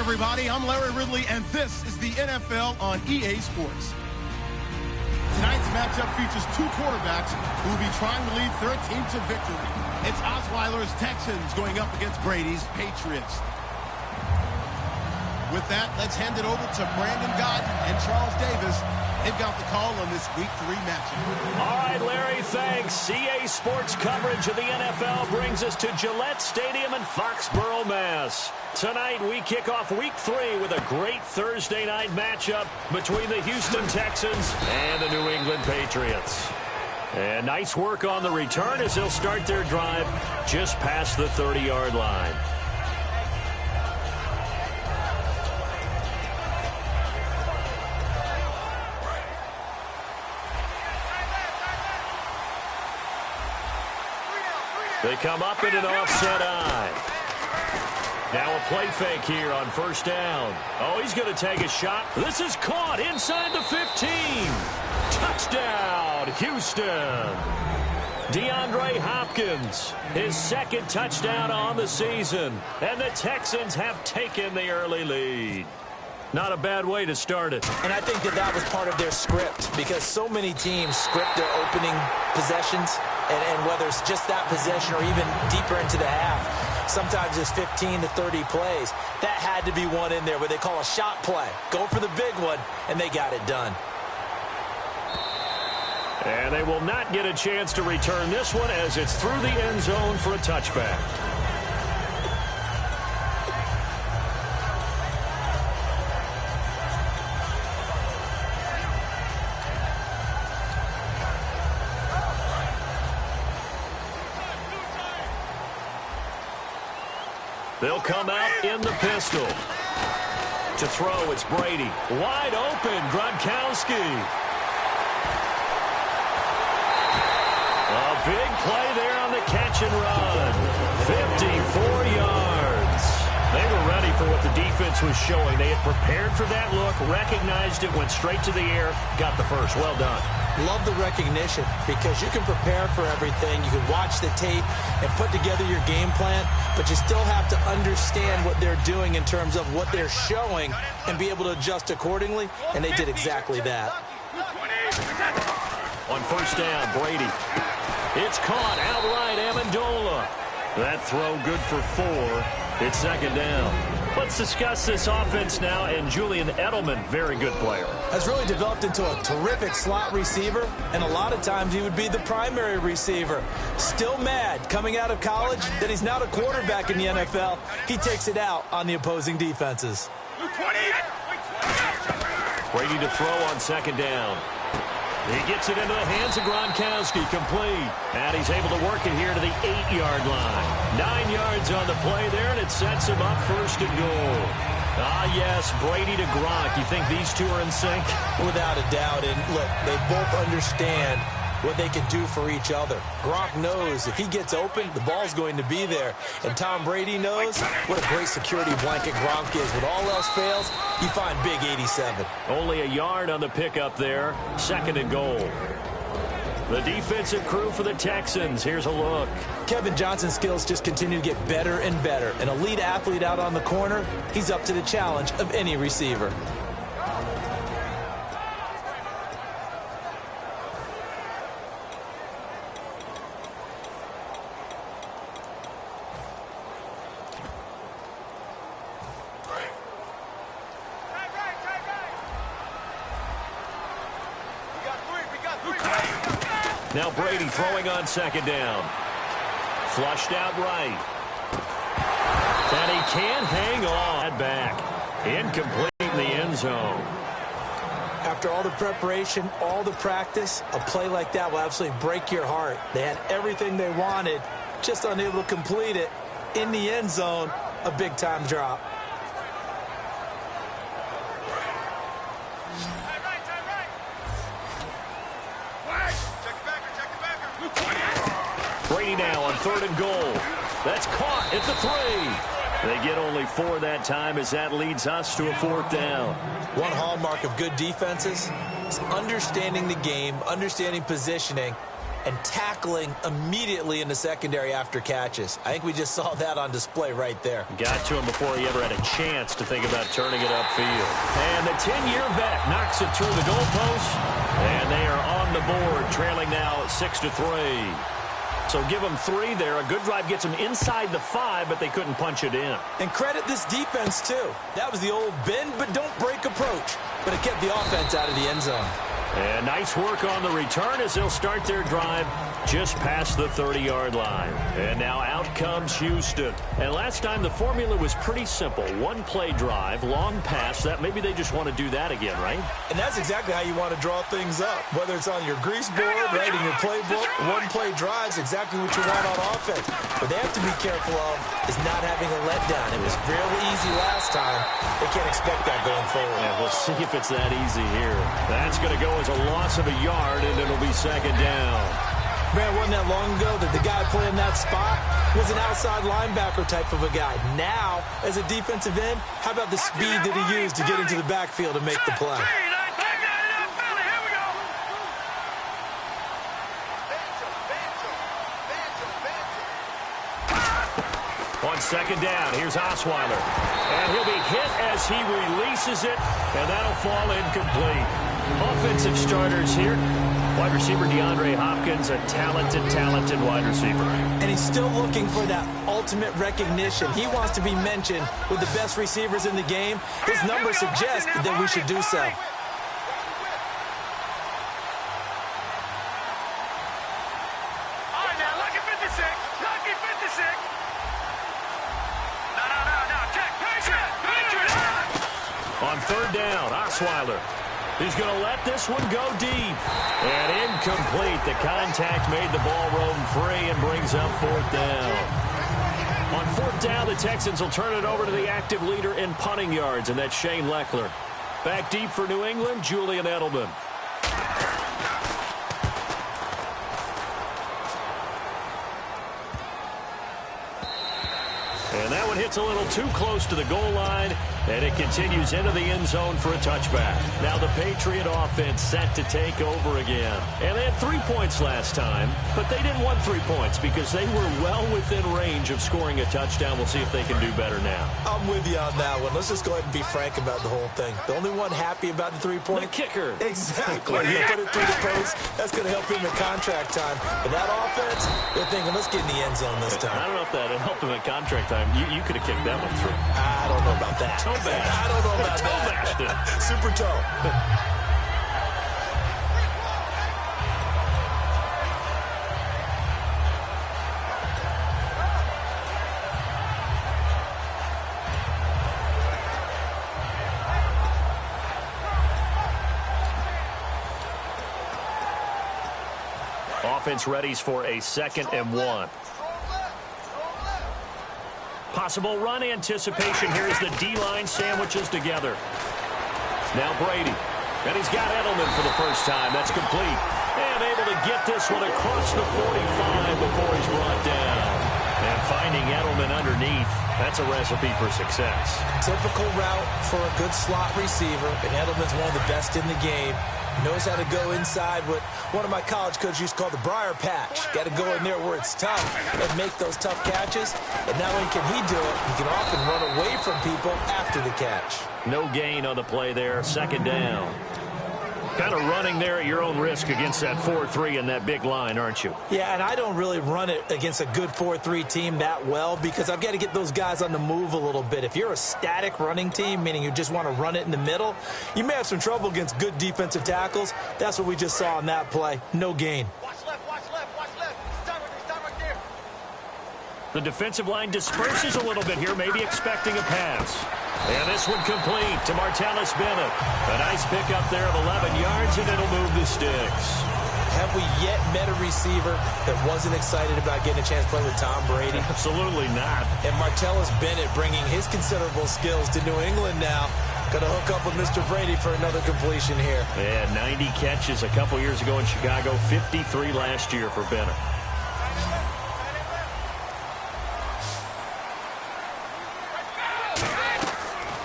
everybody. I'm Larry Ridley, and this is the NFL on EA Sports. Tonight's matchup features two quarterbacks who will be trying to lead their team to victory. It's Osweiler's Texans going up against Brady's Patriots. With that, let's hand it over to Brandon Godden and Charles Davis. They've got the call on this Week 3 matchup. All right, Larry, thanks. EA Sports coverage of the NFL brings us to Gillette Stadium in Foxborough, Mass. Tonight, we kick off Week 3 with a great Thursday night matchup between the Houston Texans and the New England Patriots. And nice work on the return as they'll start their drive just past the 30-yard line. They come up in an offset eye. Now a play fake here on first down. Oh, he's going to take a shot. This is caught inside the 15. Touchdown, Houston. DeAndre Hopkins, his second touchdown on the season. And the Texans have taken the early lead. Not a bad way to start it. And I think that was part of their script, because so many teams script their opening possessions, and whether it's just that possession or even deeper into the half, sometimes it's 15 to 30 plays. That had to be one in there where they call a shot play. Go for the big one, and they got it done. And they will not get a chance to return this one as it's through the end zone for a touchback. They'll come out in the pistol. To throw, it's Brady. Wide open, Gronkowski. A big play there on the catch and run. 54 yards. They were ready for what the defense was showing. They had prepared for that look, recognized it, went straight to the air, got the first. Well done. Love the recognition, because you can prepare for everything. You can watch the tape and put together your game plan, but you still have to understand what they're doing in terms of what they're showing and be able to adjust accordingly, and they did exactly that. On first down, Brady. It's caught outright, Amendola. That throw good for 4. It's second down. Let's discuss this offense now, and Julian Edelman, very good player. Has really developed into a terrific slot receiver, and a lot of times he would be the primary receiver. Still mad coming out of college that he's now the quarterback in the NFL. He takes it out on the opposing defenses. Brady to throw on second down. He gets it into the hands of Gronkowski, complete. And he's able to work it here to the 8-yard line. 9 yards on the play there, and it sets him up first and goal. Ah, yes, Brady to Gronk. You think these two are in sync? Without a doubt. And look, they both understand what they can do for each other. Gronk knows if he gets open, the ball's going to be there. And Tom Brady knows what a great security blanket Gronk is. When all else fails, you find big 87. Only a yard on the pickup there. Second and goal. The defensive crew for the Texans. Here's a look. Kevin Johnson's skills just continue to get better and better. An elite athlete out on the corner, he's up to the challenge of any receiver. Now Brady throwing on second down. Flushed out right. And he can't hang on. Back. Incomplete in the end zone. After all the preparation, all the practice, a play like that will absolutely break your heart. They had everything they wanted, just unable to complete it. In the end zone, a big-time drop. Brady now on third and goal. That's caught at the 3. They get only 4 that time as that leads us to a fourth down. One hallmark of good defenses is understanding the game, understanding positioning, and tackling immediately in the secondary after catches. I think we just saw that on display right there. Got to him before he ever had a chance to think about turning it upfield. And the 10-year vet knocks it through the goalpost, and they are on the board, trailing now 6-3. So give them 3 there. A good drive gets them inside the 5, but they couldn't punch it in. And credit this defense, too. That was the old bend but don't break approach, but it kept the offense out of the end zone. And nice work on the return as they'll start their drive just past the 30-yard line. And now out comes Houston. And last time the formula was pretty simple. One-play drive, long pass. That maybe they just want to do that again, right? And that's exactly how you want to draw things up. Whether it's on your grease board, right, in your playbook, one-play drive is exactly what you want on offense. What they have to be careful of is not having a letdown. It was really easy last time. They can't expect that going forward. Yeah, we'll see if it's that easy here. That's going to go as a loss of a yard, and it'll be second down. Man, wasn't that long ago that the guy playing that spot was an outside linebacker type of a guy. Now, as a defensive end, how about the speed that he used to get into the backfield and make the play? On second down, here's Osweiler. And he'll be hit as he releases it, and that'll fall incomplete. Offensive starters here. Wide receiver DeAndre Hopkins, a talented wide receiver. And he's still looking for that ultimate recognition. He wants to be mentioned with the best receivers in the game. His numbers suggest that we should do so. All right, now, lucky 56. Lucky 56. No. Check. On third down, Osweiler. He's going to let this one go deep. And incomplete. The contact made the ball roam free and brings up fourth down. On fourth down, the Texans will turn it over to the active leader in punting yards, and that's Shane Lechler. Back deep for New England, Julian Edelman. And that one hits a little too close to the goal line, and it continues into the end zone for a touchback. Now the Patriot offense set to take over again. And they had 3 points last time, but they didn't want 3 points because they were well within range of scoring a touchdown. We'll see if they can do better now. I'm with you on that one. Let's just go ahead and be frank about the whole thing. The only one happy about the 3-point? The kicker. Exactly. You put it through the post. That's going to help him in contract time. But that offense, they're thinking, let's get in the end zone this time. I don't know if that helped him at contract time. You could have kicked that one through. I don't know about that. Toe bash. I don't know about toe bashed it. Super toe. Offense readies for a 2nd and 1. Possible run anticipation here as the D-line sandwiches together. Now Brady. And he's got Edelman for the first time. That's complete. And able to get this one across the 45 before he's brought down. And finding Edelman underneath, that's a recipe for success. Typical route for a good slot receiver. And Edelman's one of the best in the game. Knows how to go inside what one of my college coaches used to call the briar patch. Got to go in there where it's tough and make those tough catches. And not only can he do it, he can often run away from people after the catch. No gain on the play there. 2nd down. Kind of running there at your own risk against that 4-3 and that big line, aren't you? Yeah, and I don't really run it against a good 4-3 team that well because I've got to get those guys on the move a little bit. If you're a static running team, meaning you just want to run it in the middle, you may have some trouble against good defensive tackles. That's what we just saw on that play. No gain. Watch left. Stop right there. The defensive line disperses a little bit here, maybe expecting a pass. And this one complete to Martellus Bennett. A nice pickup there of 11 yards, and it'll move the sticks. Have we yet met a receiver that wasn't excited about getting a chance to play with Tom Brady? Absolutely not. And Martellus Bennett bringing his considerable skills to New England now. Going to hook up with Mr. Brady for another completion here. Yeah, 90 catches a couple years ago in Chicago, 53 last year for Bennett.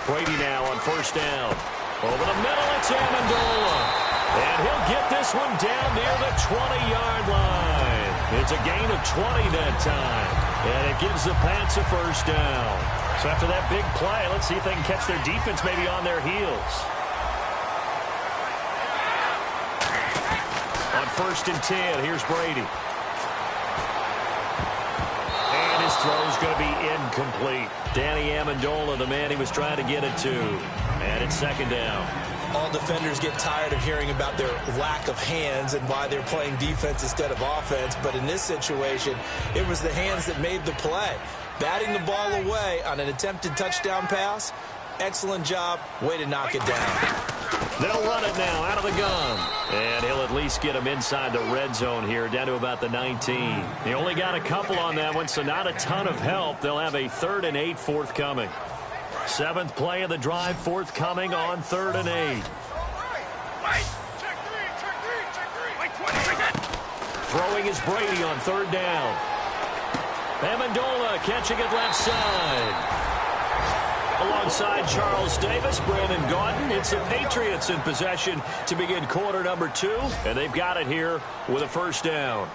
Brady now on 1st down. Over the middle, it's Amendola. And he'll get this one down near the 20-yard line. It's a gain of 20 that time. And it gives the Pats a first down. So after that big play, let's see if they can catch their defense maybe on their heels. On 1st and 10, here's Brady. And his throw's going to be incomplete. Danny Amendola, the man he was trying to get it to. And it's 2nd down. All defenders get tired of hearing about their lack of hands and why they're playing defense instead of offense. But in this situation, it was the hands that made the play. Batting the ball away on an attempted touchdown pass. Excellent job. Way to knock it down. They'll run it now out of the gun. And he'll at least get him inside the red zone here, down to about the 19. He only got a couple on that one, so not a ton of help. They'll have a 3rd and 8 forthcoming. 7th play of the drive forthcoming on 3rd and 8. Throwing is Brady on 3rd down. Amendola catching it left side. Alongside Charles Davis, Brandon Gaudin. It's the Patriots in possession to begin quarter number 2. And they've got it here with a first down.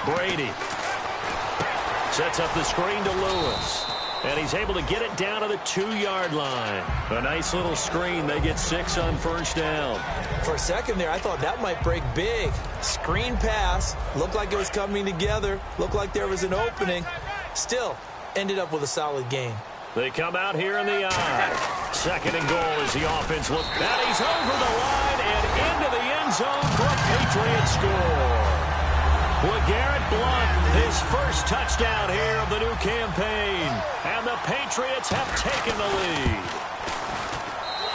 Brady sets up the screen to Lewis. And he's able to get it down to the 2-yard line. A nice little screen. They get 6 on first down. For a second there, I thought that might break big. Screen pass. Looked like it was coming together. Looked like there was an opening. Still, ended up with a solid game. They come out here in the eye. 2nd and goal as the offense looks back. He's over the line and into the end zone for a Patriot score. LeGarrette Blount, his first touchdown here of the new campaign. And the Patriots have taken the lead.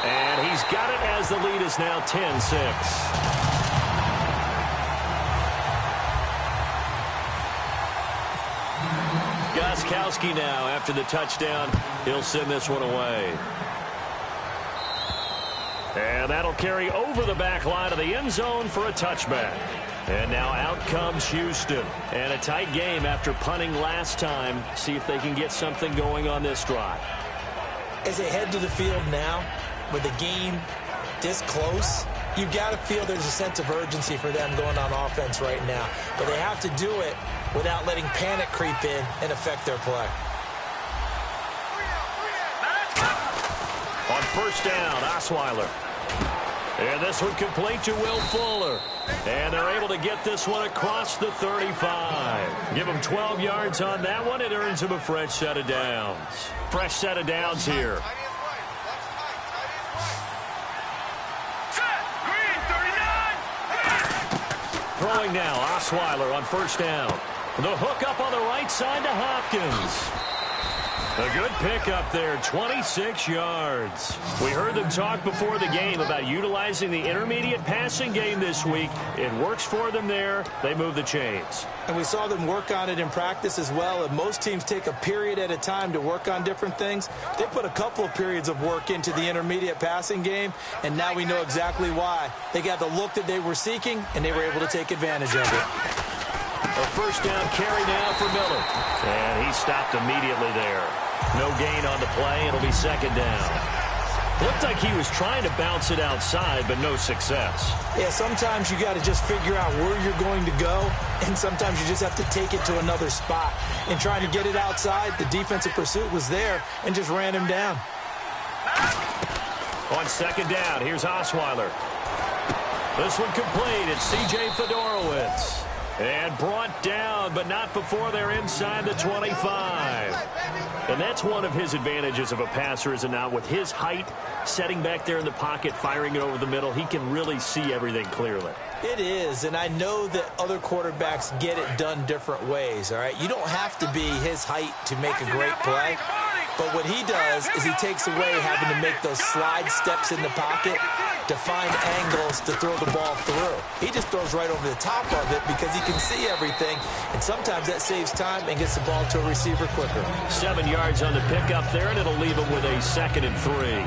And he's got it as the lead is now 10-6. Gostkowski now after the touchdown. He'll send this one away. And that'll carry over the back line of the end zone for a touchback. And now out comes Houston. And a tight game after punting last time. See if they can get something going on this drive. As they head to the field now, with the game this close, you've got to feel there's a sense of urgency for them going on offense right now. But they have to do it without letting panic creep in and affect their play. On first down, Osweiler. And this one complete to Will Fuller. And they're able to get this one across the 35. Give him 12 yards on that one. It earns him a fresh set of downs. Fresh set of downs here. Throwing now, Osweiler on first down. The hook up on the right side to Hopkins. A good pickup there, 26 yards. We heard them talk before the game about utilizing the intermediate passing game this week. It works for them there. They move the chains. And we saw them work on it in practice as well. And most teams take a period at a time to work on different things. They put a couple of periods of work into the intermediate passing game, and now we know exactly why. They got the look that they were seeking, and they were able to take advantage of it. A first down carry now for Miller. And he stopped immediately there. No gain on the play. It'll be second down. Looked like he was trying to bounce it outside, but no success. Yeah, sometimes you got to just figure out where you're going to go, and sometimes you just have to take it to another spot. And trying to get it outside, the defensive pursuit was there and just ran him down. On second down, here's Osweiler. This one complete. It's C.J. Fedorowicz. And brought down, but not before they're inside the 25. And that's one of his advantages of a passer, is it not? With his height, setting back there in the pocket, firing it over the middle, he can really see everything clearly. It is, and I know that other quarterbacks get it done different ways, all right? You don't have to be his height to make a great play. But what he does is he takes away having to make those slide steps in the pocket to find angles to throw the ball through. He just throws right over the top of it because he can see everything, and sometimes that saves time and gets the ball to a receiver quicker. 7 yards on the pickup there, and it'll leave him with a 2nd and 3.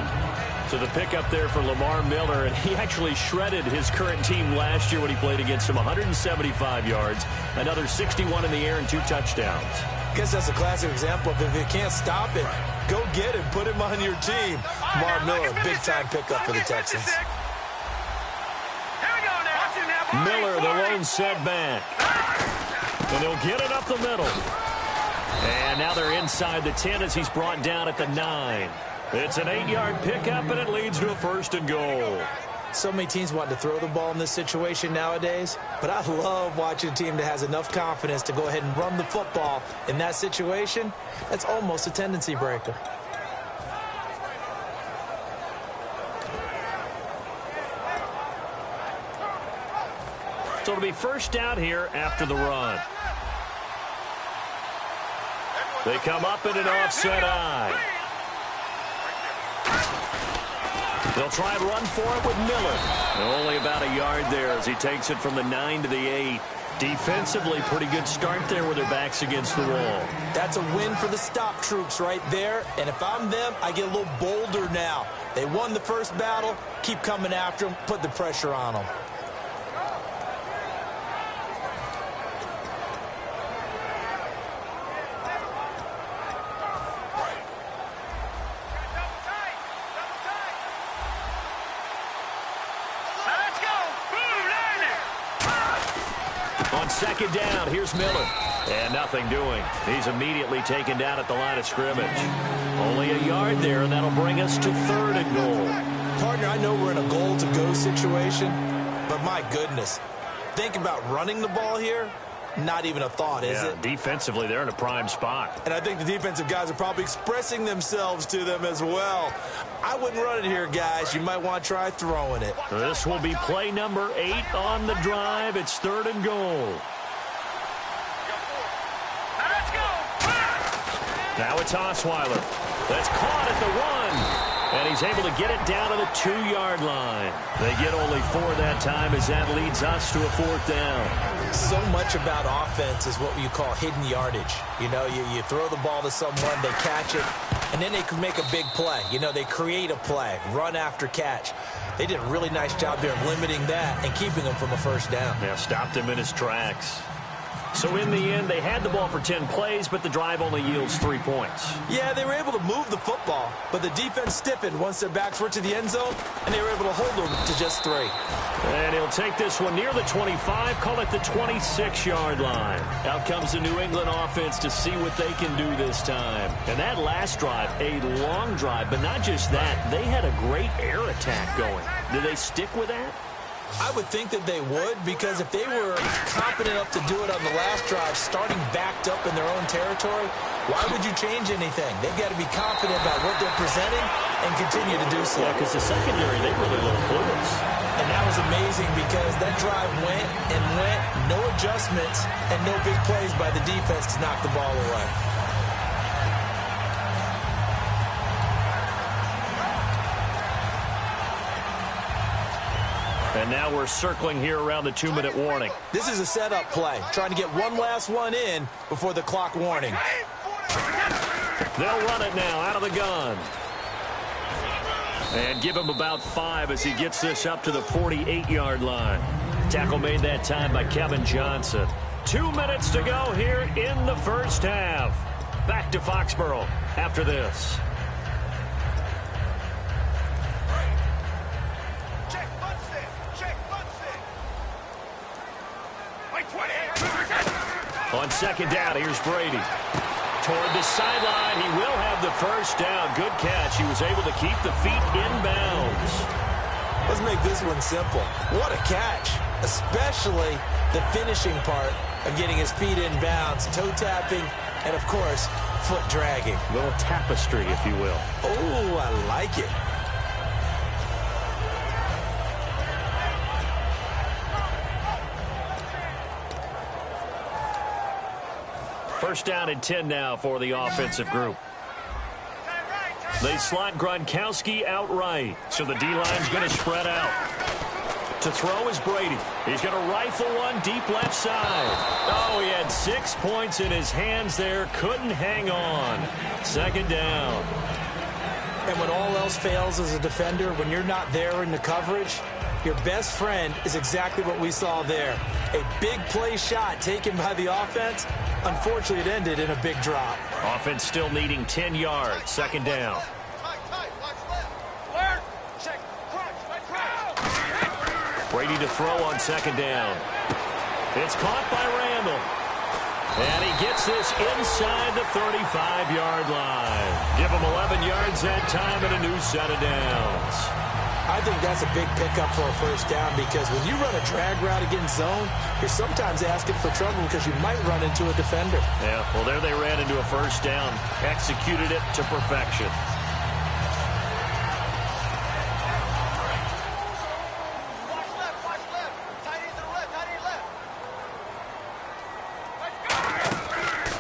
So the pickup there for Lamar Miller, and he actually shredded his current team last year when he played against them. 175 yards, another 61 in the air, and 2 touchdowns. I guess that's a classic example of if you can't stop it, go get him, put him on your team. Lamar Miller, big-time pickup for the Texans. Miller, the lone setback. And they'll get it up the middle. And now they're inside the 10 as he's brought down at the 9. It's an 8-yard pickup, and it leads to a 1st and goal. So many teams want to throw the ball in this situation nowadays, but I love watching a team that has enough confidence to go ahead and run the football in that situation. That's almost a tendency breaker. So it'll be 1st down here after the run. They come up in an offset eye. They'll try and run for it with Miller. Only about a yard there as he takes it from the 9 to the 8. Defensively, pretty good start there with their backs against the wall. That's a win for the stop troops right there. And if I'm them, I get a little bolder now. They won the first battle. Keep coming after them. Put the pressure on them. On 2nd down, here's Miller. And nothing doing. He's immediately taken down at the line of scrimmage. Only a yard there, and that'll bring us to 3rd and goal. Partner, I know we're in a goal-to-go situation, but my goodness. Think about running the ball here. Not even a thought, is it? Defensively, they're in a prime spot. And I think the defensive guys are probably expressing themselves to them as well. I wouldn't run it here, guys. You might want to try throwing it. This will be play number 8 on the drive. It's 3rd and goal. Now it's Osweiler. That's caught at the 1. And he's able to get it down to the 2-yard line. They get only 4 that time as that leads us to a 4th down. So much about offense is what you call hidden yardage. You know, you throw the ball to someone, they catch it, and then they can make a big play. You know, they create a play, run after catch. They did a really nice job there of limiting that and keeping him from a 1st down. Yeah, stopped him in his tracks. So in the end, they had the ball for 10 plays, but the drive only yields 3 points. Yeah, they were able to move the football, but the defense stiffened once their backs were to the end zone, and they were able to hold them to just 3. And he'll take this one near the 25, call it the 26-yard line. Out comes the New England offense to see what they can do this time. And that last drive, a long drive, but not just that, they had a great air attack going. Did they stick with that? I would think that they would, because if they were confident enough to do it on the last drive, starting backed up in their own territory, why would you change anything? They've got to be confident about what they're presenting and continue to do so. Yeah, because the secondary, they really look clueless. And that was amazing because that drive went and went, no adjustments, and no big plays by the defense to knock the ball away. And now we're circling here around the 2-minute warning. This is a setup play, trying to get one last one in before the clock warning. They'll run it now out of the gun. And give him about 5 as he gets this up to the 48-yard line. Tackle made that time by Kevin Johnson. 2 minutes to go here in the first half. Back to Foxborough after this. On 2nd down, here's Brady. Toward the sideline, he will have the 1st down. Good catch. He was able to keep the feet in bounds. Let's make this one simple. What a catch, especially the finishing part of getting his feet in bounds, toe tapping, and, of course, foot dragging. A little tapestry, if you will. Oh, I like it. First down and 10 now for the offensive group. They slot Gronkowski outright, so the D-line's going to spread out. To throw is Brady. He's going to rifle one deep left side. Oh, he had 6 points in his hands there. Couldn't hang on. Second down. And when all else fails as a defender, when you're not there in the coverage, your best friend is exactly what we saw there. A big play shot taken by the offense. Unfortunately, it ended in a big drop. Offense still needing 10 yards. Second down. Brady to throw on second down. It's caught by Randall. And he gets this inside the 35-yard line. Give him 11 yards that time and a new set of downs. I think that's a big pickup for a first down because when you run a drag route against zone, you're sometimes asking for trouble because you might run into a defender. Yeah, well, there they ran into a first down. Executed it to perfection.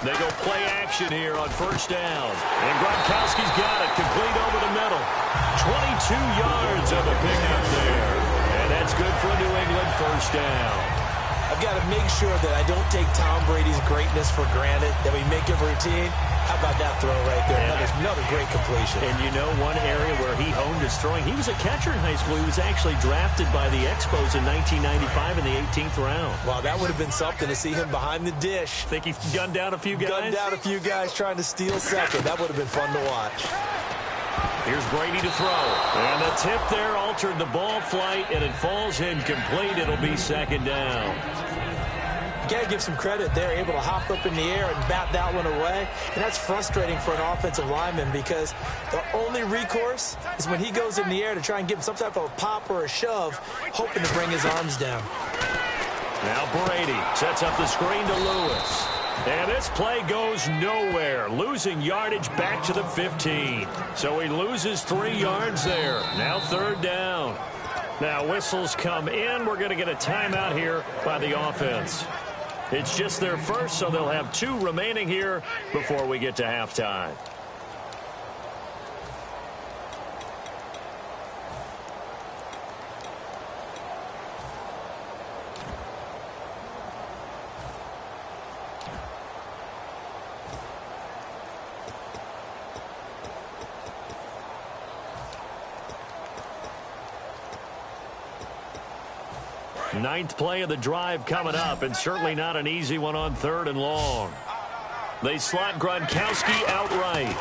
They go play action here on first down. And Gronkowski's got it. Complete over the middle. 22 yards of a pickup there. And that's good for a New England first down. I've got to make sure that I don't take Tom Brady's greatness for granted, that we make it routine. How about that throw right there? Another great completion. And you know one area where he honed his throwing, he was a catcher in high school. He was actually drafted by the Expos in 1995 in the 18th round. Wow, that would have been something to see him behind the dish. Think he gunned down a few guys? Gunned down a few guys trying to steal second. That would have been fun to watch. Here's Brady to throw. And the tip there altered the ball flight, and it falls incomplete. It'll be second down. You got to give some credit. They're able to hop up in the air and bat that one away. And that's frustrating for an offensive lineman because the only recourse is when he goes in the air to try and give him some type of a pop or a shove, hoping to bring his arms down. Now Brady sets up the screen to Lewis. And this play goes nowhere, losing yardage back to the 15. So he loses 3 yards there. Now third down. Now whistles come in. We're going to get a timeout here by the offense. It's just their first, so they'll have 2 remaining here before we get to halftime. Ninth play of the drive coming up, and certainly not an easy one on third and long. They slot Gronkowski outright.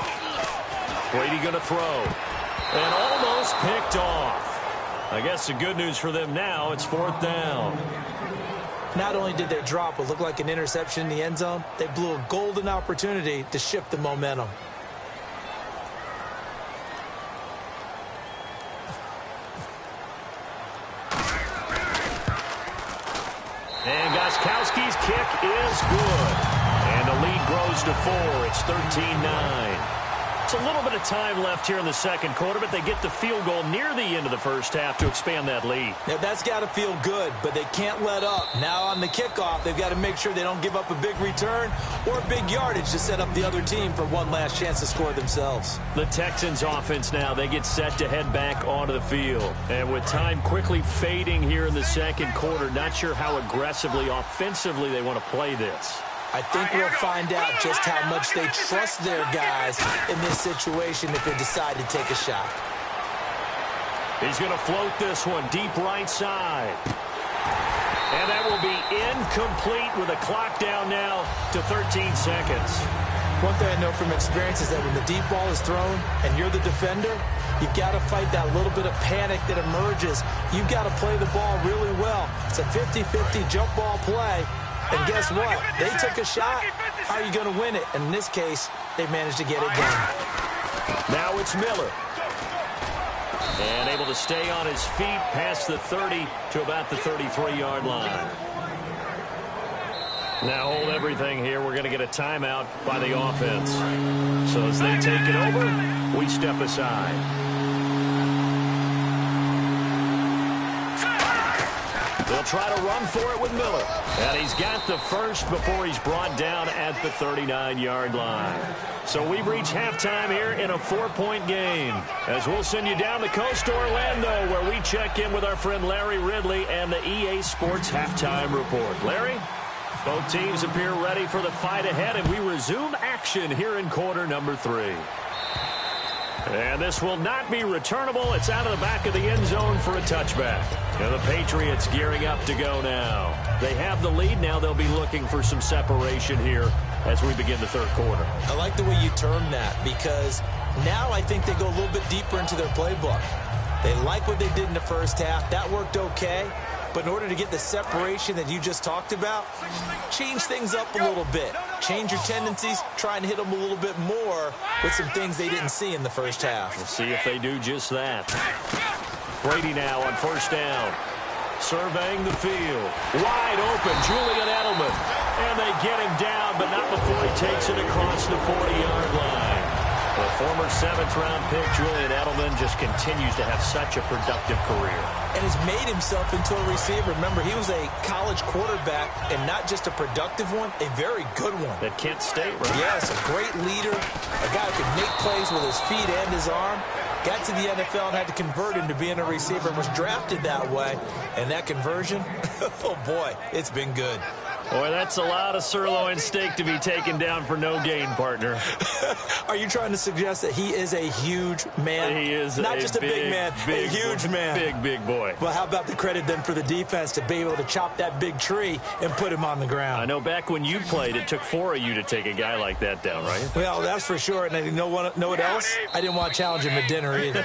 Brady going to throw. And almost picked off. I guess the good news for them now, it's fourth down. Not only did they drop what looked like an interception in the end zone, they blew a golden opportunity to shift the momentum. And Gronkowski's kick is good. And the lead grows to 4. It's 13-9. It's a little bit of time left here in the second quarter, but they get the field goal near the end of the first half to expand that lead. Now, that's got to feel good, but they can't let up. Now on the kickoff, they've got to make sure they don't give up a big return or big yardage to set up the other team for one last chance to score themselves. The Texans offense now, they get set to head back onto the field. And with time quickly fading here in the second quarter, not sure how aggressively, offensively they want to play this. I think we'll find out just how much they trust their guys in this situation if they decide to take a shot. He's going to float this one deep right side. And that will be incomplete with a clock down now to 13 seconds. One thing I know from experience is that when the deep ball is thrown and you're the defender, you've got to fight that little bit of panic that emerges. You've got to play the ball really well. It's a 50-50 jump ball play. And guess what? They took a shot. How are you going to win it? And in this case, they managed to get it done. Now it's Miller. And able to stay on his feet past the 30 to about the 33-yard line. Now hold everything here. We're going to get a timeout by the offense. So as they take it over, we step aside. They'll try to run for it with Miller. And he's got the first before he's brought down at the 39-yard line. So we've reached halftime here in a 4-point game. As we'll send you down the coast to Orlando, where we check in with our friend Larry Ridley and the EA Sports Halftime Report. Larry? Both teams appear ready for the fight ahead, and we resume action here in quarter number 3. And this will not be returnable. It's out of the back of the end zone for a touchback. And the Patriots gearing up to go now. They have the lead. Now they'll be looking for some separation here as we begin the third quarter. I like the way you term that, because now I think they go a little bit deeper into their playbook. They like what they did in the first half. That worked okay. But in order to get the separation that you just talked about, change things up a little bit. Change your tendencies, try and hit them a little bit more with some things they didn't see in the first half. We'll see if they do just that. Brady now on first down. Surveying the field. Wide open, Julian Edelman. And they get him down, but not before he takes it across the 40-yard line. The former 7th-round pick, Julian Edelman, just continues to have such a productive career. And has made himself into a receiver. Remember, he was a college quarterback, and not just a productive one, a very good one. At Kent State, right? Yes, a great leader, a guy who could make plays with his feet and his arm. Got to the NFL and had to convert into being a receiver, was drafted that way. And that conversion, oh boy, it's been good. Boy, that's a lot of sirloin steak to be taken down for no gain, partner. Are you trying to suggest that he is a huge man? He is not just a big man, a huge man. Big boy. Well, how about the credit then for the defense to be able to chop that big tree and put him on the ground? I know back when you played, it took 4 of you to take a guy like that down, right? Well, that's for sure. And you know what else? I didn't want to challenge him at dinner either.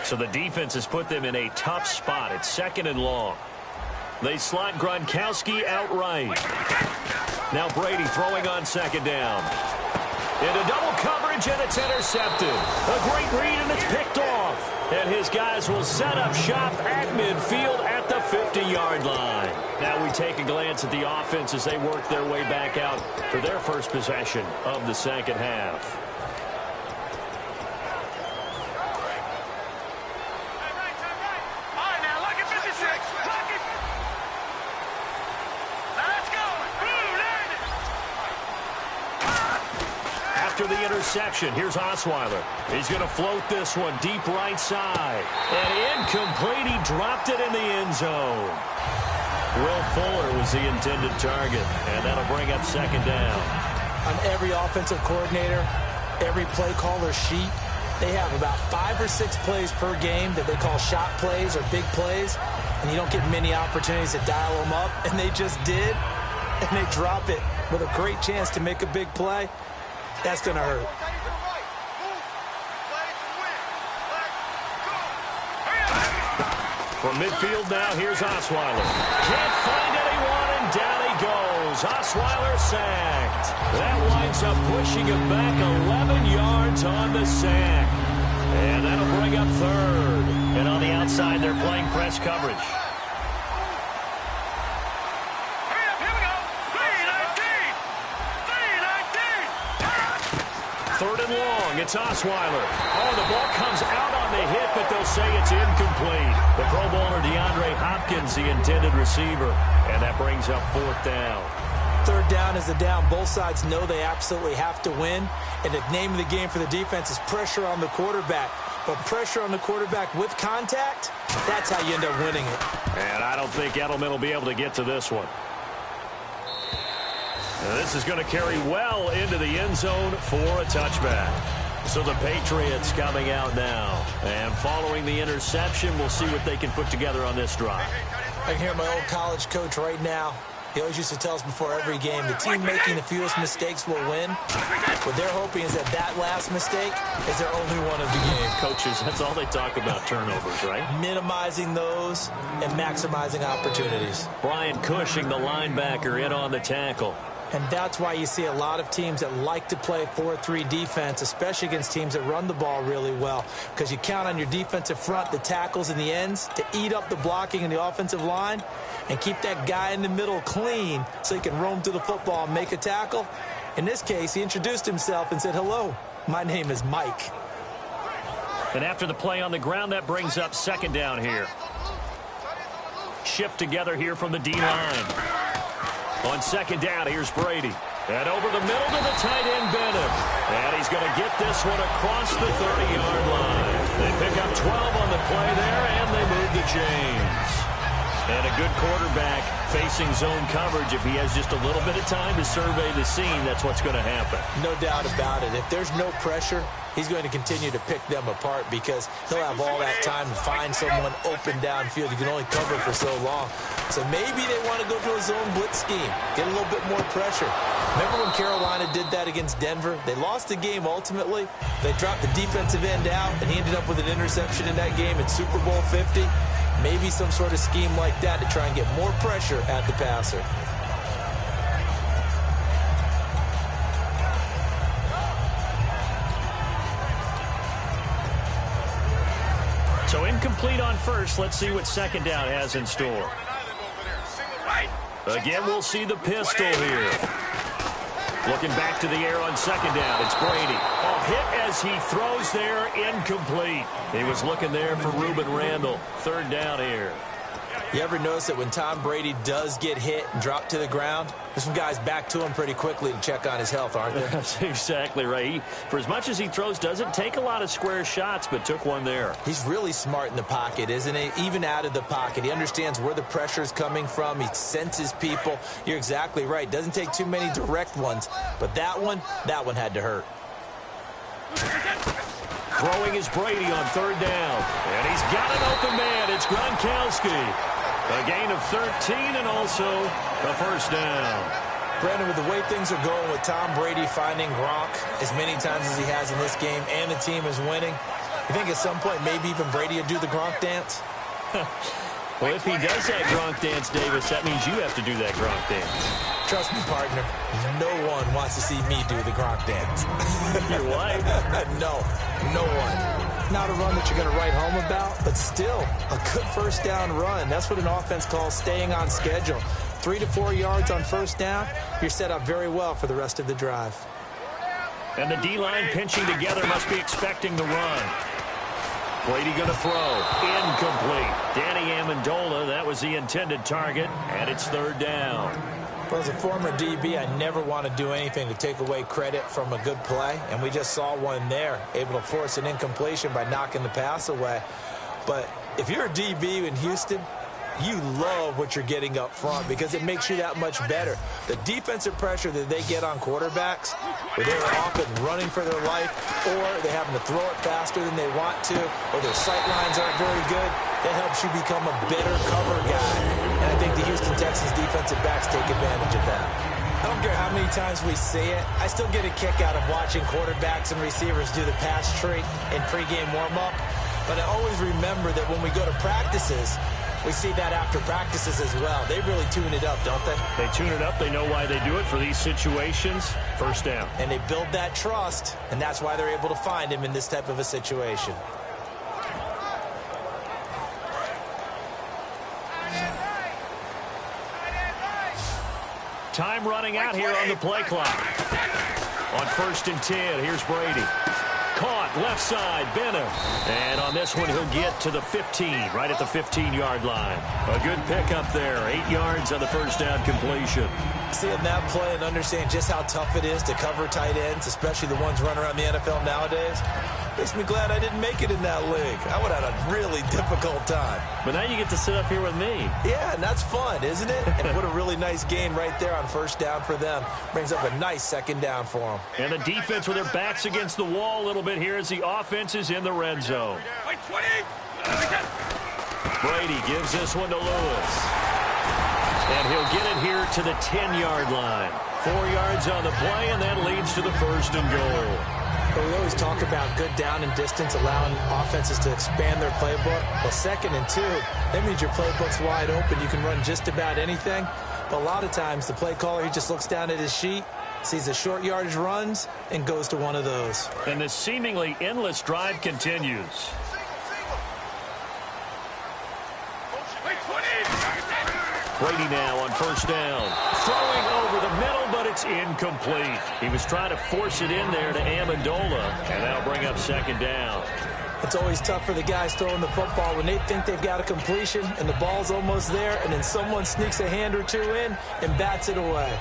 So the defense has put them in a tough spot. It's 2nd and long. They slot Gronkowski outright. Now Brady throwing on 2nd down. Into double coverage, and it's intercepted. A great read, and it's picked off. And his guys will set up shop at midfield at the 50-yard line. Now we take a glance at the offense as they work their way back out for their first possession of the second half. The interception. Here's Osweiler. He's going to float this one deep right side. And incomplete. He dropped it in the end zone. Will Fuller was the intended target. And that'll bring up 2nd down. On every offensive coordinator, every play caller sheet, they have about 5 or 6 plays per game that they call shot plays or big plays. And you don't get many opportunities to dial them up. And they just did. And they drop it with a great chance to make a big play. That's going to hurt. From midfield now, here's Osweiler. Can't find anyone, and down he goes. Osweiler sacked. That winds up pushing him back 11 yards on the sack. And that'll bring up 3rd. And on the outside, they're playing press coverage. 3rd and long. It's Osweiler. Oh, the ball comes out on the hit, but they'll say it's incomplete. The Pro Bowler DeAndre Hopkins, the intended receiver. And that brings up 4th down. 3rd down is the down. Both sides know they absolutely have to win. And the name of the game for the defense is pressure on the quarterback. But pressure on the quarterback with contact, that's how you end up winning it. And I don't think Edelman will be able to get to this one. Now this is going to carry well into the end zone for a touchback. So the Patriots coming out now. And following the interception, we'll see what they can put together on this drive. I can hear my old college coach right now. He always used to tell us before every game, the team making the fewest mistakes will win. What they're hoping is that that last mistake is their only one of the game. Coaches, that's all they talk about, turnovers, right? Minimizing those and maximizing opportunities. Brian Cushing, the linebacker, in on the tackle. And that's why you see a lot of teams that like to play 4-3 defense, especially against teams that run the ball really well, because you count on your defensive front, the tackles and the ends, to eat up the blocking in the offensive line and keep that guy in the middle clean so he can roam through the football and make a tackle. In this case, he introduced himself and said, "Hello, my name is Mike." And after the play on the ground, that brings up second down here. Shift together here from the D-line. On second down, here's Brady. And over the middle to the tight end, Bennett. And he's going to get this one across the 30-yard line. They pick up 12 on the play there, and they move the chains. And a good quarterback facing zone coverage. If he has just a little bit of time to survey the scene, that's what's going to happen. No doubt about it. If there's no pressure, he's going to continue to pick them apart because he'll have all that time to find someone open downfield. You can only cover for so long. So maybe they want to go to a zone blitz scheme, get a little bit more pressure. Remember when Carolina did that against Denver? They lost the game ultimately. They dropped the defensive end out, and he ended up with an interception in that game in Super Bowl 50. Maybe some sort of scheme like that to try and get more pressure at the passer. So incomplete on first. Let's see what second down has in store. Again, we'll see the pistol here. Looking back to the air on second down. It's Brady. A hit as he throws there, incomplete. He was looking there for Reuben Randall. Third down here. You ever notice that when Tom Brady does get hit and drop to the ground, there's some guys back to him pretty quickly to check on his health, aren't there? That's exactly right. For as much as he throws, doesn't take a lot of square shots, but took one there. He's really smart in the pocket, isn't he? Even out of the pocket. He understands where the pressure is coming from. He senses people. You're exactly right. Doesn't take too many direct ones. But that one had to hurt. Throwing is Brady on third down. And he's got an open man. It's Gronkowski. A gain of 13 and also a first down. Brandon, with the way things are going with Tom Brady finding Gronk as many times as he has in this game and the team is winning, you think at some point maybe even Brady will do the Gronk dance? Well, if he does that Gronk dance, Davis, that means you have to do that Gronk dance. Trust me, partner, no one wants to see me do the Gronk dance. Your wife? No one. Not a run that you're going to write home about, but still a good first down run. That's what an offense calls staying on schedule. 3 to 4 yards on first down, you're set up very well for the rest of the drive. And the D-line pinching together must be expecting the run. Brady going to throw. Incomplete. Danny Amendola, that was the intended target, and it's third down. Well, as a former DB, I never want to do anything to take away credit from a good play, and we just saw one there, able to force an incompletion by knocking the pass away. But if you're a DB in Houston, you love what you're getting up front because it makes you that much better. The defensive pressure that they get on quarterbacks, where they're often running for their life, or they're having to throw it faster than they want to, or their sight lines aren't very good, that helps you become a better cover guy. And I think the Houston Texans defensive backs take advantage of that. I don't care how many times we see it. I still get a kick out of watching quarterbacks and receivers do the pass tree in pregame warm-up. But I always remember that when we go to practices, we see that after practices as well. They really tune it up, don't they? They tune it up. They know why they do it for these situations. First down. And they build that trust, and that's why they're able to find him in this type of a situation. Time running out here on the play clock. On 1st and 10, here's Brady. Caught, left side, Bennett. And on this one, he'll get to the 15, right at the 15-yard line. A good pickup there, 8 yards on the first down completion. Seeing that play and understand just how tough it is to cover tight ends, especially the ones running around the NFL nowadays, makes me glad I didn't make it in that league. I would have had a really difficult time. But now you get to sit up here with me. Yeah, and that's fun, isn't it? And what a really nice gain right there on first down for them. Brings up a nice second down for them. And the defense with their backs against the wall a little bit here as the offense is in the red zone. Brady gives this one to Lewis. And he'll get it here to the 10-yard line. 4 yards on the play, and that leads to the 1st and goal. But we always talk about good down and distance, allowing offenses to expand their playbook. Well, 2nd and 2, that means your playbook's wide open. You can run just about anything. But a lot of times, the play caller, he just looks down at his sheet, sees the short yardage runs, and goes to one of those. And the seemingly endless drive continues. Brady now on first down. Throwing over the middle, but it's incomplete. He was trying to force it in there to Amendola, and that'll bring up second down. It's always tough for the guys throwing the football when they think they've got a completion and the ball's almost there, and then someone sneaks a hand or two in and bats it away.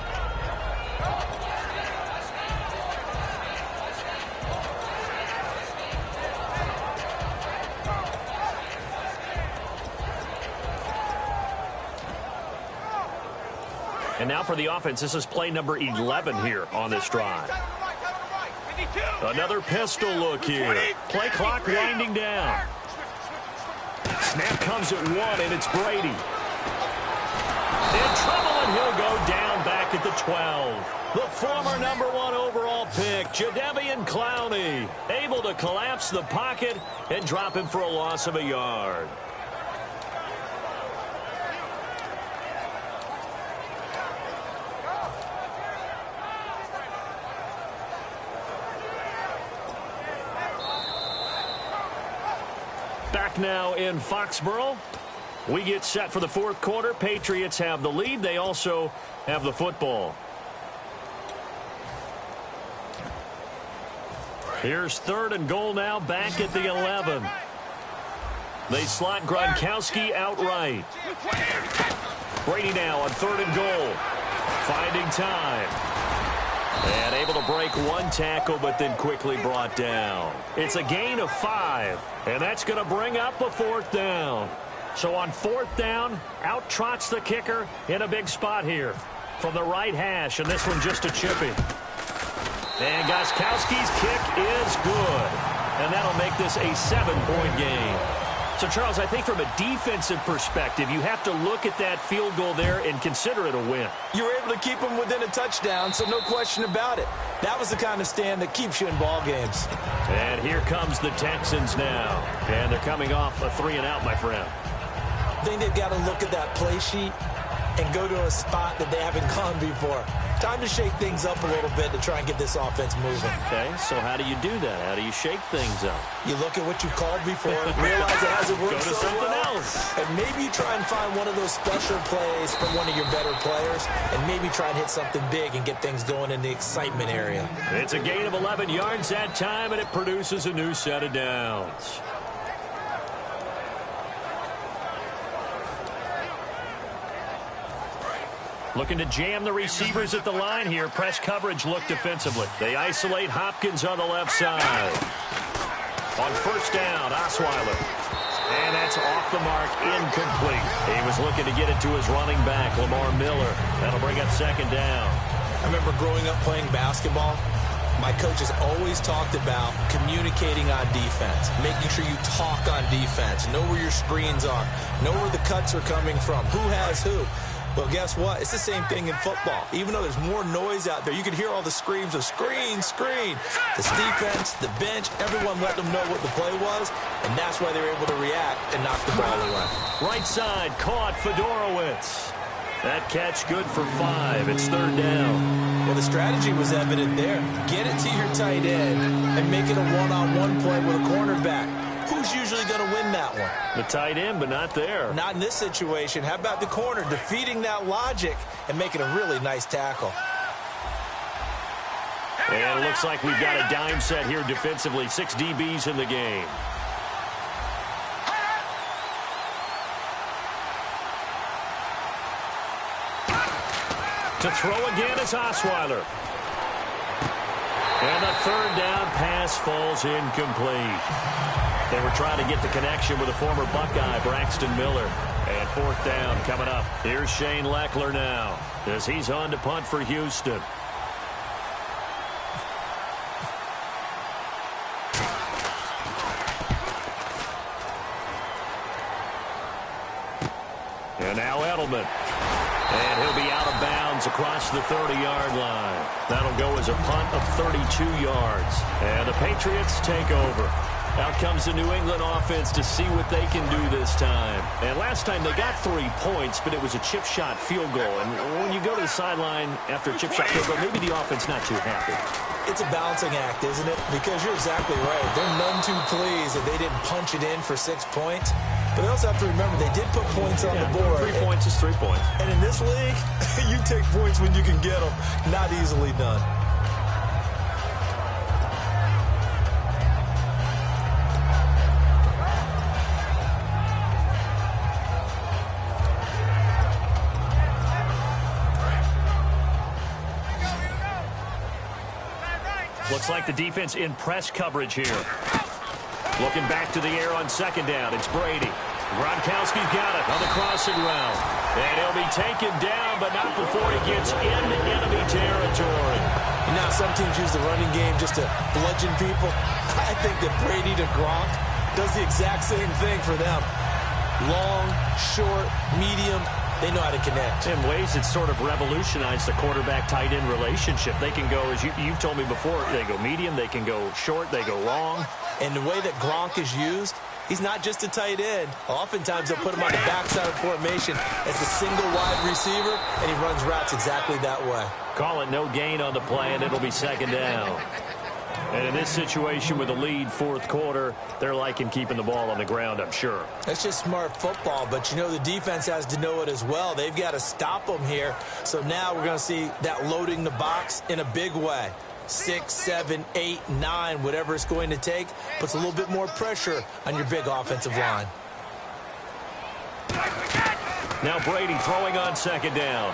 And now for the offense, this is play number 11 here on this drive. Another pistol look here. Play clock winding down. Snap comes at 1, and it's Brady. In trouble, and he'll go down back at the 12. The former number 1 overall pick, Jadeveon Clowney, able to collapse the pocket and drop him for a loss of a yard. Back now in Foxborough. We get set for the fourth quarter. Patriots have the lead. They also have the football. Here's 3rd and goal now, back at the 11. They slot Gronkowski outright. Brady now on 3rd and goal. Finding time. And able to break one tackle, but then quickly brought down. It's a gain of 5, and that's going to bring up a 4th down. So on 4th down, out trots the kicker in a big spot here from the right hash, and this one just a chippy. And Gostkowski's kick is good, and that'll make this a 7-point game. So, Charles, I think from a defensive perspective, you have to look at that field goal there and consider it a win. You were able to keep them within a touchdown, so no question about it. That was the kind of stand that keeps you in ball games. And here comes the Texans now. And they're coming off a 3-and-out, my friend. I think they've got to look at that play sheet and go to a spot that they haven't gone before. Time to shake things up a little bit to try and get this offense moving. Okay, so how do you do that? How do you shake things up? You look at what you called before, realize it hasn't worked so something well, else. And maybe you try and find one of those special plays from one of your better players, and maybe try and hit something big and get things going in the excitement area. It's a gain of 11 yards that time, and it produces a new set of downs. Looking to jam the receivers at the line here. Press coverage look defensively. They isolate Hopkins on the left side. On first down, Osweiler. And that's off the mark, incomplete. He was looking to get it to his running back, Lamar Miller. That'll bring up second down. I remember growing up playing basketball. My coaches always talked about communicating on defense, making sure you talk on defense, know where your screens are, know where the cuts are coming from, who has who. Well, guess what? It's the same thing in football. Even though there's more noise out there, you can hear all the screams of screen, screen. The defense, the bench, everyone let them know what the play was, and that's why they were able to react and knock the ball away. Right side, caught Fedorowicz. That catch good for 5. It's 3rd down. Well, the strategy was evident there. Get it to your tight end and make it a one-on-one play with a cornerback. Who's usually going to win that one? The tight end, but not there. Not in this situation. How about the corner defeating that logic and making a really nice tackle? And it looks like we've got a dime set here defensively. 6 DBs in the game. To throw again is Osweiler. And the 3rd down pass falls incomplete. They were trying to get the connection with a former Buckeye, Braxton Miller. And 4th down coming up. Here's Shane Leckler now as he's on to punt for Houston. And now Edelman. And he'll be out of bounds across the 30-yard line. That'll go as a punt of 32 yards. And the Patriots take over. Out comes the New England offense to see what they can do this time. And last time they got 3 points, but it was a chip shot field goal. And when you go to the sideline after a chip shot field goal, maybe the offense not too happy. It's a balancing act, isn't it? Because you're exactly right. They're none too pleased that they didn't punch it in for 6 points. But they also have to remember they did put points on the board. 3 points is 3 points. And in this league, you take points when you can get them. Not easily done. Looks like the defense in press coverage here. Looking back to the air on second down. It's Brady. Gronkowski's got it on the crossing route. And he'll be taken down, but not before he gets into enemy territory. You know, some teams use the running game just to bludgeon people. I think that Brady to Gronk does the exact same thing for them. Long, short, medium. They know how to connect. In ways, it's sort of revolutionized the quarterback-tight end relationship. They can go, as you've told me before, they go medium, they can go short, they go long. And the way that Gronk is used, he's not just a tight end. Oftentimes, they'll put him on the backside of formation as a single wide receiver, and he runs routes exactly that way. Call it no gain on the play, and it'll be second down. And in this situation with a lead fourth quarter, they're liking keeping the ball on the ground, I'm sure. That's just smart football, but you know the defense has to know it as well. They've got to stop them here. So now we're going to see that loading the box in a big way. 6, 7, 8, 9, whatever it's going to take, puts a little bit more pressure on your big offensive line. Now Brady throwing on second down.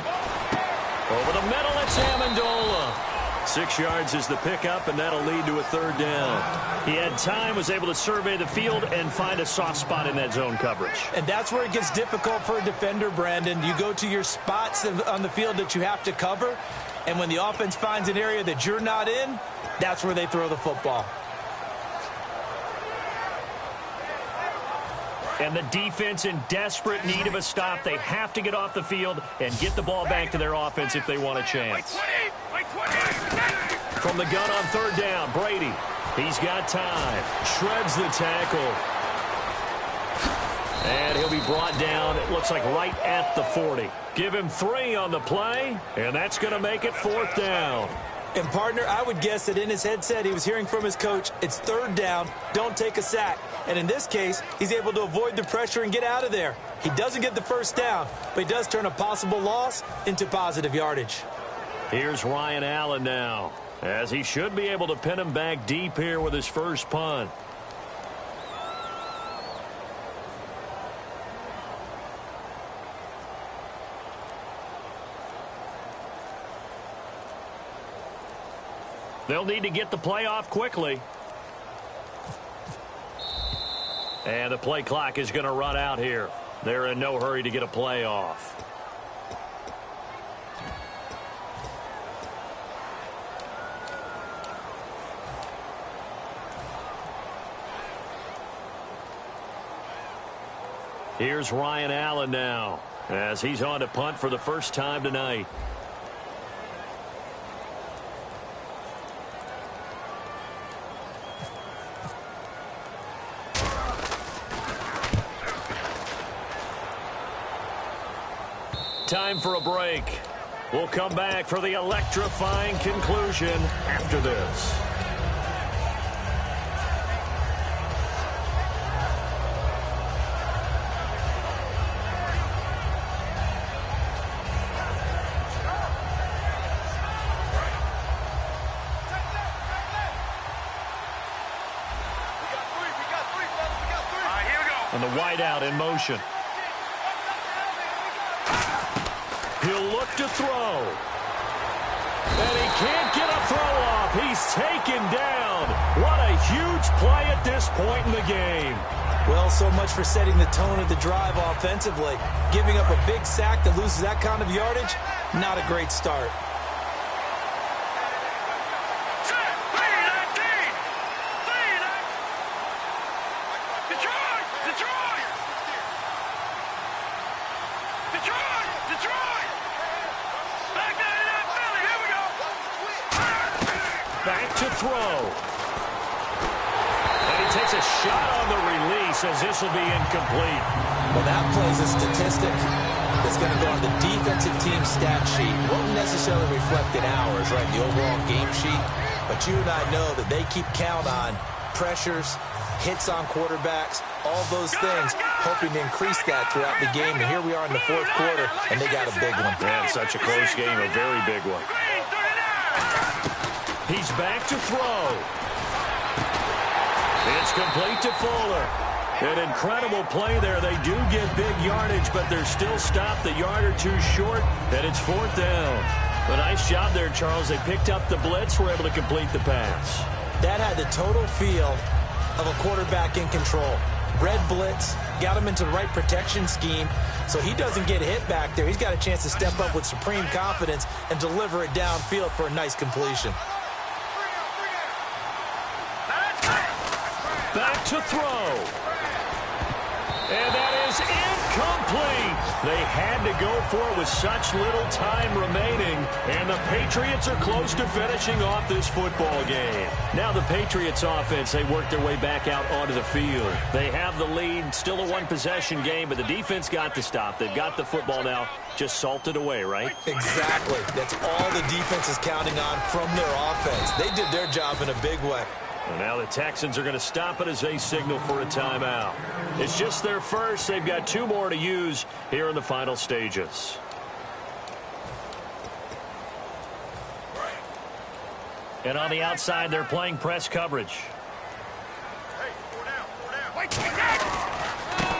Over the middle, it's Amendola. 6 yards is the pickup, and that'll lead to a third down. He had time, was able to survey the field and find a soft spot in that zone coverage. And that's where it gets difficult for a defender, Brandon. You go to your spots on the field that you have to cover, and when the offense finds an area that you're not in, that's where they throw the football. And the defense in desperate need of a stop. They have to get off the field and get the ball back to their offense if they want a chance. From the gun on third down, Brady. He's got time. Shreds the tackle. And he'll be brought down, it looks like right at the 40. Give him 3 on the play, and that's going to make it fourth down. And, partner, I would guess that in his headset he was hearing from his coach, it's third down, don't take a sack. And in this case, he's able to avoid the pressure and get out of there. He doesn't get the first down, but he does turn a possible loss into positive yardage. Here's Ryan Allen now, as he should be able to pin him back deep here with his first punt. They'll need to get the play off quickly. And the play clock is going to run out here. They're in no hurry to get a play off. Here's Ryan Allen now, as he's on to punt for the first time tonight. Time for a break. We'll come back for the electrifying conclusion after this. And the wideout in motion. He'll look to throw. And he can't get a throw off. He's taken down. What a huge play at this point in the game. Well, so much for setting the tone of the drive offensively. Giving up a big sack that loses that kind of yardage, not a great start. takes a shot on the release as this will be incomplete. Well, that plays a statistic that's going to go on the defensive team stat sheet. Won't necessarily reflect in hours, right, the overall game sheet. But you and I know that they keep count on pressures, hits on quarterbacks, all those things, hoping to increase that throughout the game. And here we are in the fourth quarter, and they got a big one. Man, such a close game, a very big one. He's back to throw. It's complete to Fuller. An incredible play there. They do get big yardage, but they're still stopped a yard or two short, and it's fourth down. A nice job there, Charles. They picked up the blitz, were able to complete the pass. That had the total feel of a quarterback in control. Red blitz, got him into the right protection scheme, so he doesn't get hit back there. He's got a chance to step up with supreme confidence and deliver it downfield for a nice completion. Back to throw. And that is incomplete. They had to go for it with such little time remaining. And the Patriots are close to finishing off this football game. Now the Patriots offense, they work their way back out onto the field. They have the lead, still a one-possession game, but the defense got the stop. They've got the football now, just salted away, right? Exactly. That's all the defense is counting on from their offense. They did their job in a big way. And now the Texans are going to stop it as they signal for a timeout. It's just their first. They've got two more to use here in the final stages. And on the outside, they're playing press coverage.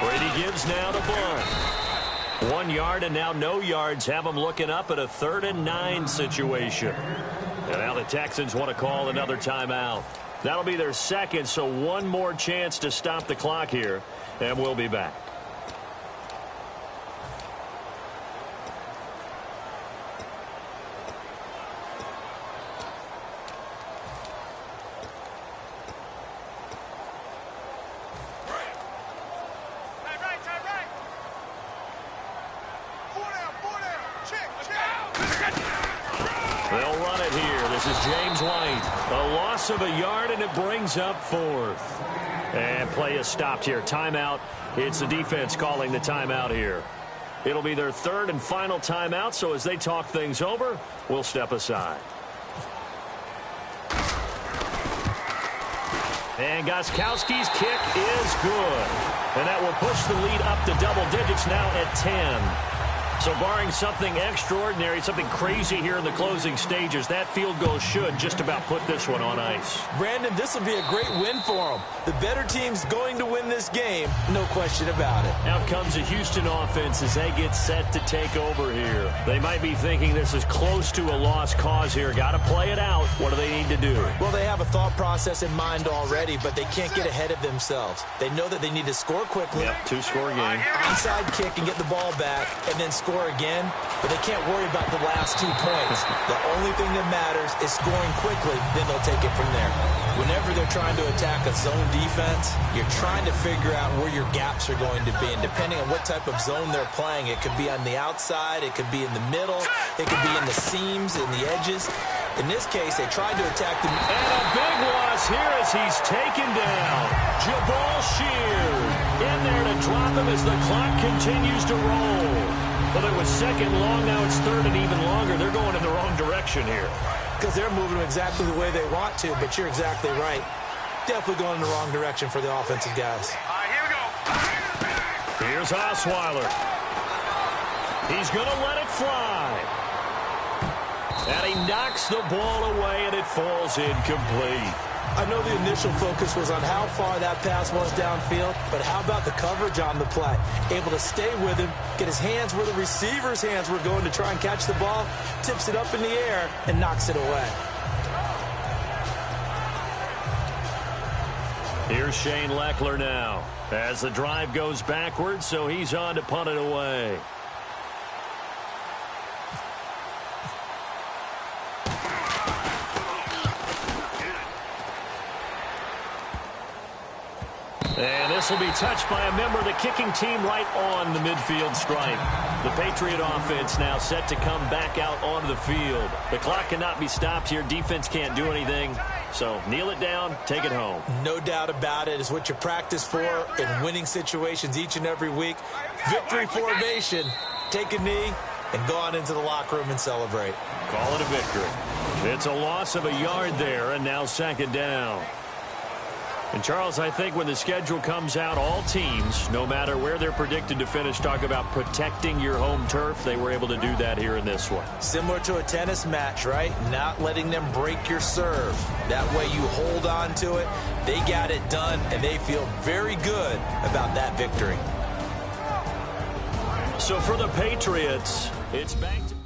Brady gives now to Blunt. 1 yard and now no yards. Have them looking up at a 3rd and 9 situation. And now the Texans want to call another timeout. That'll be their second, so one more chance to stop the clock here, and we'll be back. They'll run it here. This is James White. A loss of a yard, and it brings up 4th. And play is stopped here. Timeout. It's the defense calling the timeout here. It'll be their 3rd and final timeout, so as they talk things over, we'll step aside. And Gostkowski's kick is good. And that will push the lead up to double digits now at 10. So barring something extraordinary, something crazy here in the closing stages, that field goal should just about put this one on ice. Brandon, this will be a great win for them. The better team's going to win this game, no question about it. Out comes the Houston offense as they get set to take over here. They might be thinking this is close to a lost cause here. Got to play it out. What do they need to do? Well, they have a thought process in mind already, but they can't get ahead of themselves. They know that they need to score quickly. Yep, 2-score game. Onside kick and get the ball back, and then score again, but they can't worry about the last 2 points. The only thing that matters is scoring quickly, then they'll take it from there. Whenever they're trying to attack a zone defense, you're trying to figure out where your gaps are going to be, and depending on what type of zone they're playing, it could be on the outside, it could be in the middle, it could be in the seams, in the edges. In this case, they tried to attack the... And a big loss here as he's taken down. Jabal Sheard in there to drop him as the clock continues to roll. Well, it was 2nd long, now it's 3rd and even longer. They're going in the wrong direction here. Because they're moving exactly the way they want to, but you're exactly right. Definitely going in the wrong direction for the offensive guys. All right, here we go. Here's Osweiler. He's going to let it fly. And he knocks the ball away, and it falls incomplete. I know the initial focus was on how far that pass was downfield, but how about the coverage on the play? Able to stay with him, get his hands where the receiver's hands were going to try and catch the ball, tips it up in the air, and knocks it away. Here's Shane Leckler now as the drive goes backwards, so he's on to punt it away. And this pass will be touched by a member of the kicking team right on the midfield stripe. The Patriot offense now set to come back out onto the field. The clock cannot be stopped here. Defense can't do anything. So kneel it down, take it home. No doubt about it. It's what you practice for in winning situations each and every week. Victory formation. Take a knee and go on into the locker room and celebrate. Call it a victory. It's a loss of a yard there, and now second down. And, Charles, I think when the schedule comes out, all teams, no matter where they're predicted to finish, talk about protecting your home turf. They were able to do that here in this one. Similar to a tennis match, right? Not letting them break your serve. That way you hold on to it. They got it done, and they feel very good about that victory. So for the Patriots, it's back to